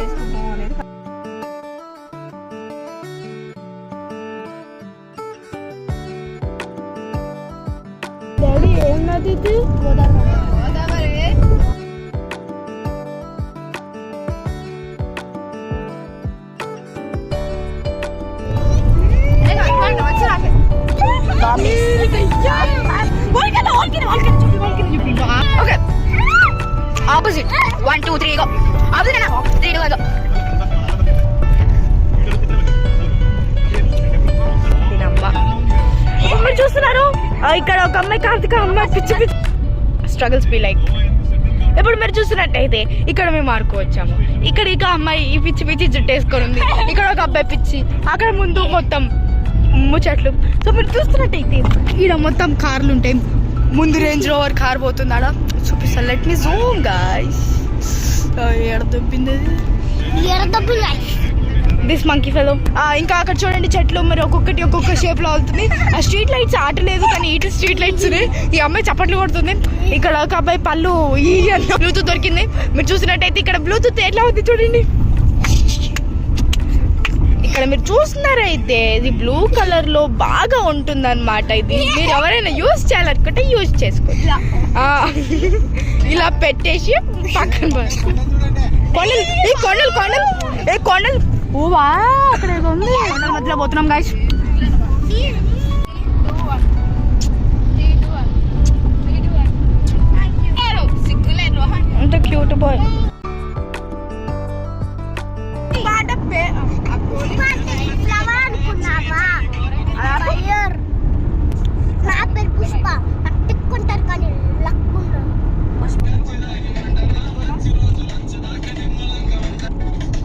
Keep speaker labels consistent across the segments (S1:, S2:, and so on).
S1: చేసుకుంటాం అనేది. డాడీ ఏం నది ఇది?
S2: Okay opposite 1 2 3 go opposite 3 go మీరు చూస్తున్నారు ఇక్కడ ఒక అమ్మాయి కార్తిక అమ్మాయి పిచ్చి పిచ్చి స్ట్రగుల్స్ బి లైక్. ఇప్పుడు మీరు చూస్తున్నట్టయితే ఇక్కడ మేము ఆడుకోవచ్చాము. ఇక్కడ ఇక అమ్మాయి ఈ పిచ్చి పిచ్చి జుట్టు వేసుకొని ఉంది. ఇక్కడ ఒక అబ్బాయి పిచ్చి, అక్కడ ముందు మొత్తం ముచ్చట్లు. సో మీరు చూస్తున్నట్టయితే ఇక్కడ మొత్తం కార్లు ఉంటాయి. ముందు రేంజ్ రోవర్ కార్ పోతుంది. ఆడ చూపిస్తాను. Let me Zoom guys. This monkey fellow. ఇంకా అక్కడ చూడండి చెట్లు మరి ఒక్కొక్కటి ఒక్కొక్క షేప్ లో అవుతుంది. ఆ స్ట్రీట్ లైట్స్ ఆటలేదు కానీ ఇటు స్ట్రీట్ లైట్స్ ఉన్నాయి. ఈ అమ్మాయి చప్పట్లు కొడుతుంది. ఇక్కడ ఒక అబ్బాయి పళ్ళు ఈ బ్లూటూత్ దొరికింది. మీరు చూసినట్టయితే ఇక్కడ బ్లూటూత్ ఎట్లా ఉంది చూడండి. ఇక్కడ మీరు చూస్తున్నారైతే ఇది బ్లూ కలర్ లో బాగా ఉంటుంది అనమాట. ఇది మీరు ఎవరైనా యూజ్ చేయాలనుకుంటే యూజ్ చేసుకోవచ్చు. ఇలా పెట్టేసి పక్కన కొండలు కొండలు కొండలు ఏ కొండలు ఓవా అక్కడ ఏదో ఉంది. కొండల మధ్యలో పోతున్నాం గాయస్. అంత క్యూట్ బాయ్.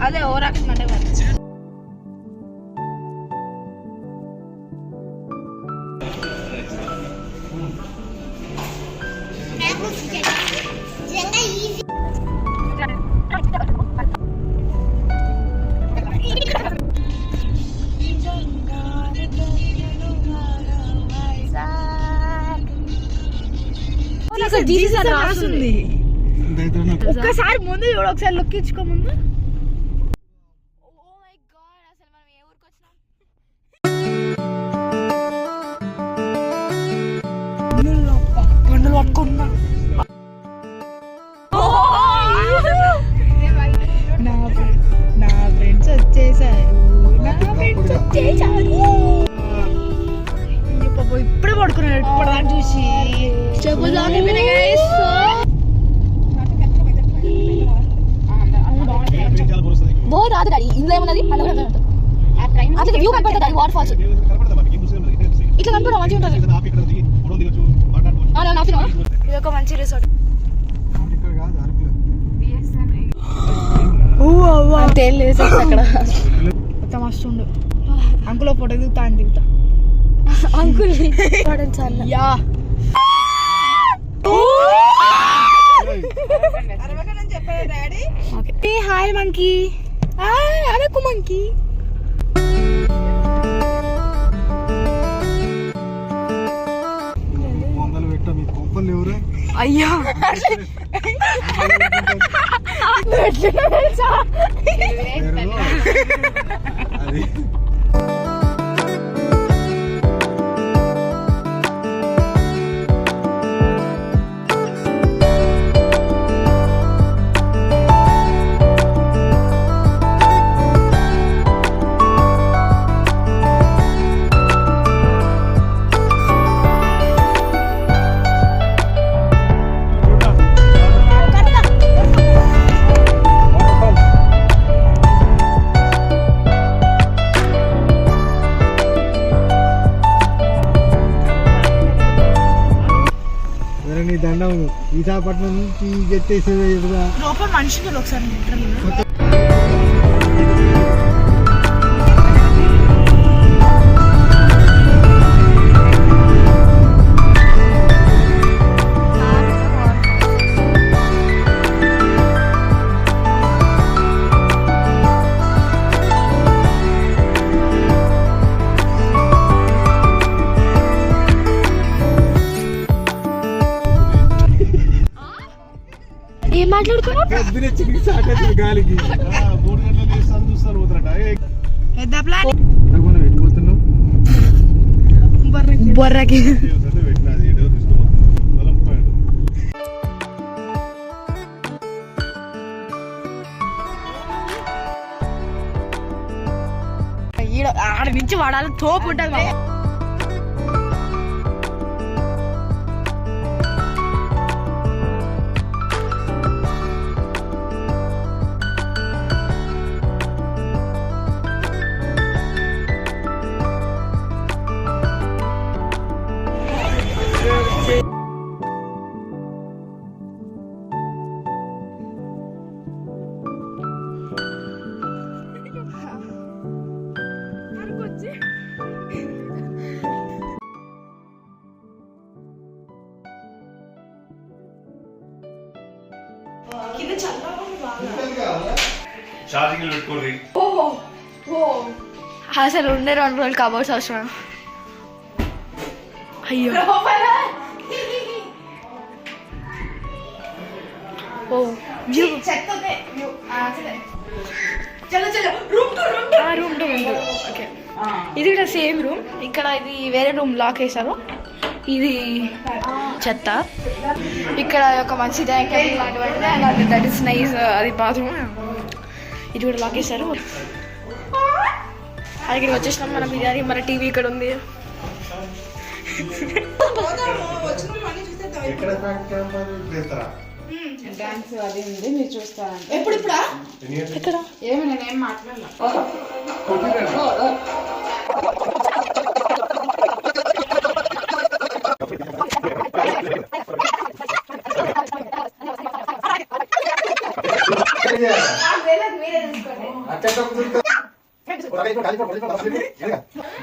S2: అదే ఓరాక్షన్ అంటే ఒక్కసారి ముందు చూడ, ఒకసారి లుక్ ఇచ్చుకో ముందు. పండులు పట్టుకుంటున్నా. నా ఫ్రెండ్స్ వచ్చేసారు. ఇప్పుడే పడుకున్నాడు. ఇప్పటిదాకా చూసి బోర్ రాదు డాడీ. ఇందులో ఏమున్నది అట్లా వ్యూ కనపడుతుంది. వాటర్ ఫాల్స్ ఇట్లా కనపడ మంచిగా ఉంటుంది. ఇది ఒక మంచి రిసార్ట్. అక్కడ మొత్తం వస్తుండు. అంకుల్ ఫోటో దిగుతా అని దిగుతా. అంకుల్ యా హాయ్ మంకీ. అరకు మంకీ. అయ్యా
S3: దండం విశాఖపట్నం నుంచి గెట్టేసేది
S1: లోపల మనుషులు ఒకసారి
S2: ఏం మాట్లాడుకున్నావు?
S3: పొద్దునే చిటికి సాటేస్తుంది గాలికి.
S4: 3 గంటల లేస్తాను చూస్తాను పోతున్నట.
S2: పెద్ద ప్లాన్
S3: మనం వెళ్ళిపోతున్నావు
S2: బొర్రకి.
S4: పెట్టినది ఏడో తీసుకుపోతున్నాను తలంపాడు.
S2: ఆడ నుంచి వాడాలి తోపు ఉంటుంది బాబా.
S4: ఛార్జింగ్ పెట్టుకోండి.
S2: అసలు ఉండే 2 రోజులు కబోర్డ్స్ అవసరం. అయ్యో ఓ రూమ్ ఓకే. ఇది కూడా సేమ్ రూమ్. ఇక్కడ ఇది వేరే రూమ్ లాక్ వేసారు. ఇది చెత్త. ఇక్కడ ఒక మంచి ట్యాంక్ అలాంటి దట్ ఇస్ నైస్. అది బాత్రూమ్. ఇది కూడా లాక్ వేసారు. అక్కడికి వచ్చేసినాం. మన బిర్యానీ మన టీవీ ఇక్కడ ఉంది.
S4: ఎక్కడ చేస్తారా?
S1: డాన్స్ అది ఉంది మీరు చూస్తారా?
S2: ఎప్పుడా ఎక్కడ
S1: ఏమి నేనేం మాట్లాడలా.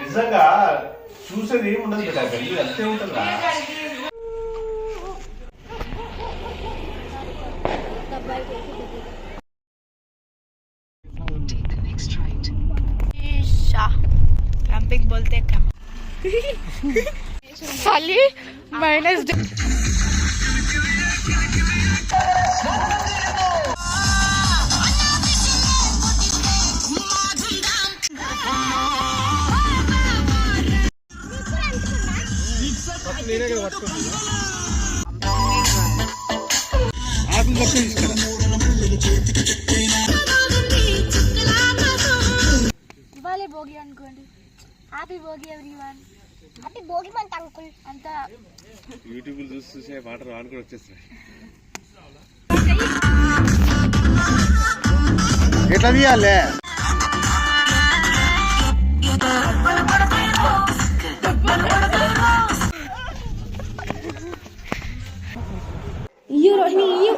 S4: నిజంగా చూసేది ఏమి ఉండదు కదా, అంతే ఉంటుందా?
S2: कैंपिंग बोलते हैं साली माइनस
S3: నేనే కదా పట్టుకుంటున్నా. ఆకులు పక్కన తీసుకురా.
S1: ఇవాళే భోగి అనుకోండి. Happy Bhogi everyone. Happy Bhogi month uncle. అంతా
S4: యూట్యూబ్ చూసి వాటర్ ఆన్ కూడా వచ్చేస్తాయి.
S3: ఎట్లా తీయాలే?
S2: You Rohini, you.